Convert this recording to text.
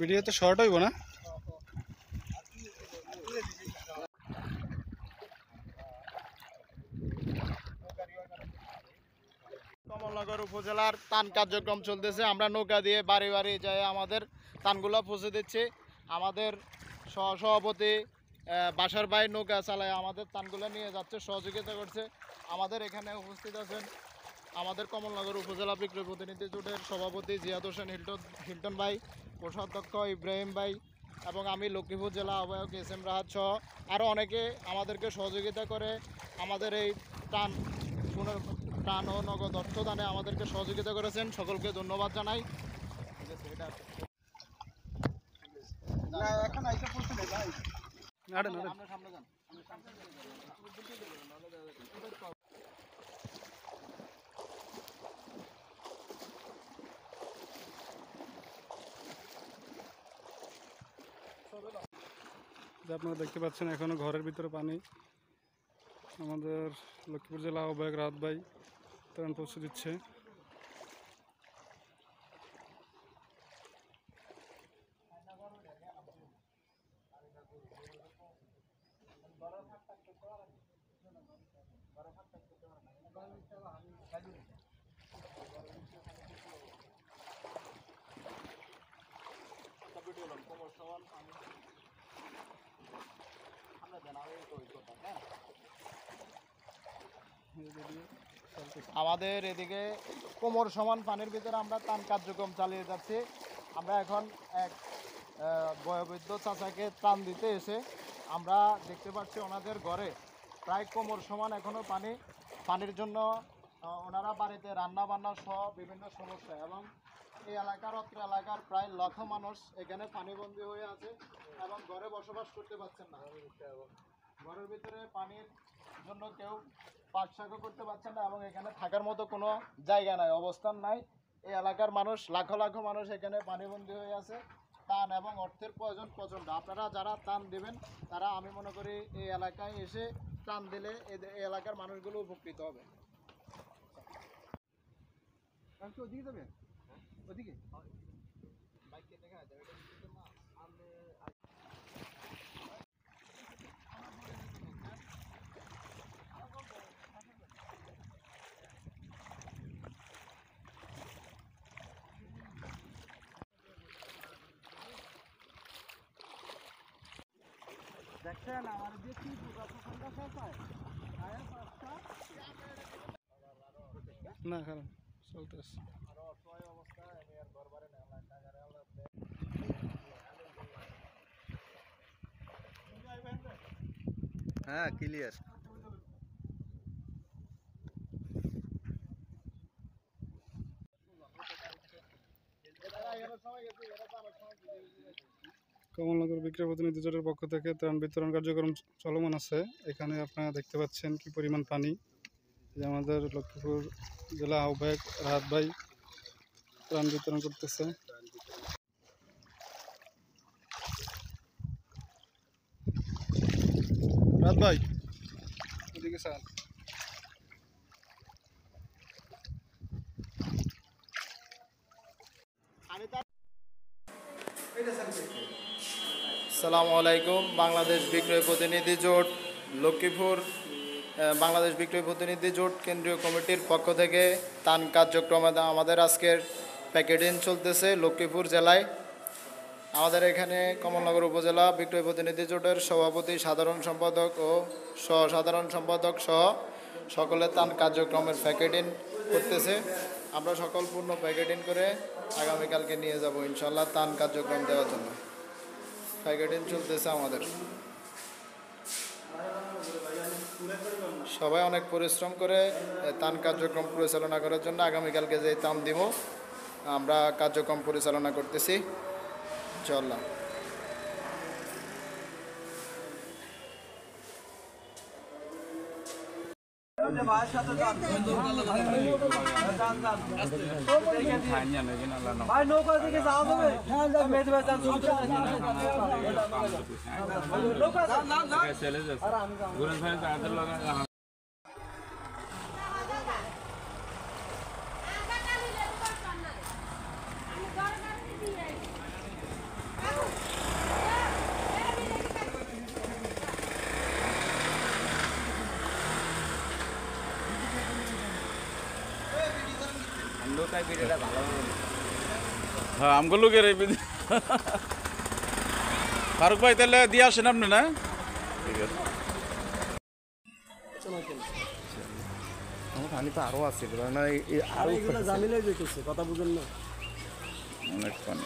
Video তো short হইব না। কমলনগর উপজেলার ত্রাণ কার্যক্রম চলতেছে। আমরা নৌকা দিয়ে বাড়ি বাড়ি যাই আমাদের ত্রাণগুলো পৌঁছে দিচ্ছি। আমাদের সহসভাপতি বাসার ভাই নৌকা চালায় আমাদের ত্রাণগুলো নিয়ে যাচ্ছে, সহযোগিতা করছে। আমাদের এখানে উপস্থিত আছেন আমাদের কমলনগর উপজেলা বিক্রয় প্রতিনিধি জোটের সভাপতি জিয়াদ হোসেন হিল্টন ভাই, কোষাধ্যক্ষ ইব্রাহিম ভাই এবং আমি লক্ষ্মীপুর জেলা আহ্বায়ক SM রাহাত সহ আরও অনেকে আমাদেরকে সহযোগিতা করে আমাদের এই ত্রাণ ও নগদ অর্থদানে আমাদেরকে সহযোগিতা করেছেন। সকলকে ধন্যবাদ জানাই। আপনারা দেখতে পাচ্ছেন এখনো ঘরের ভিতরে পানি। আমাদের লক্ষ্মীপুর জেলা আহ্বায়ক রাহাত ভাই ত্রাণ পৌঁছে দিচ্ছে। আমাদের এদিকে কোমর সমান পানির ভিতরে আমরা ত্রাণ কার্যক্রম চালিয়ে যাচ্ছি। আমরা এখন এক বয়োবৃদ্ধ চাচাকে ত্রাণ দিতে এসে আমরা দেখতে পাচ্ছি ওনাদের ঘরে প্রায় কোমর সমান এখনও পানির জন্য ওনারা বাড়িতে রান্না বান্না সহ বিভিন্ন সমস্যা, এবং এই অত্র এলাকার প্রায় লক্ষ মানুষ এখানে পানিবন্দী হয়ে আছে এবং ঘরে বসবাস করতে পারছেন না। ঘরের ভিতরে পানির জন্য কেউ পাকশাকও করতে পারছেন না এবং এখানে থাকার মতো কোনো জায়গা নাই, অবস্থান নাই। এই এলাকার মানুষ লাখো লাখো মানুষ এখানে পানিবন্দী হয়ে আছে। ত্রাণ এবং অর্থের প্রয়োজন প্রচণ্ড। আপনারা যারা ত্রাণ দেবেন তারা আমি মনে করি এই এলাকায় এসে ত্রাণ দিলে এই এলাকার মানুষগুলো উপকৃত হবে। ওদিকে যাবে, ওদিকে দেখছেন আমার দেখি না কারণ চলতেছে। হ্যাঁ ক্লিয়ার। কমলনগর বিক্রয় প্রতিনিধি জোটের পক্ষ থেকে ত্রাণ বিতরণ কার্যক্রম চলমান আছে। এখানে আপনারা দেখতে পাচ্ছেন কি পরিমাণ পানি। যে আমাদের লক্ষ্মীপুর জেলা আহ্বায়ক রাহাত ভাই ত্রাণ বিতরণ করতেছে। রাহাত ভাই এদিকে স্যার। আসসালামু আলাইকুম। বাংলাদেশ বিক্রয় প্রতিনিধি জোট লক্ষ্মীপুর বাংলাদেশ বিক্রয় প্রতিনিধি জোট কেন্দ্রীয় কমিটির পক্ষ থেকে ত্রাণ কার্যক্রমে আমাদের আজকের প্যাকেটিং চলতেছে লক্ষ্মীপুর জেলায়। আমাদের এখানে কমলনগর উপজেলা বিক্রয় প্রতিনিধি জোটের সভাপতি, সাধারণ সম্পাদক ও সাধারণ সম্পাদক সহ সকলে ত্রাণ কার্যক্রমের প্যাকেটিং করতেছে। আমরা সকল পূর্ণ প্যাকেটিং করে আগামীকালকে নিয়ে যাব ইনশাল্লাহ ত্রাণ কার্যক্রম দেওয়ার জন্য। প্যাকেটিং চলতেছে আমাদের। সবাই অনেক পরিশ্রম করে ত্রাণ কার্যক্রম পরিচালনা করার জন্য আগামীকালকে যে ত্রাণ দিব আমরা কার্যক্রম পরিচালনা করতেছি ইনশাল্লাহ। ভাই নৌকা দিকে যাওয়া যাবে মেহেদি ভাই যান নৌকা চলে যাচ্ছে ঘুরে ফিরে তাদের লগা হ্যাঁ আমগুলো লোকের ফারুক ভাই তাহলে দিয়ে আসেন আপনি না ঠিক আছে আমার পানি তো আরো আছে আরো জামিলাই যেতেছে কথা বুঝেন না অনেক পানি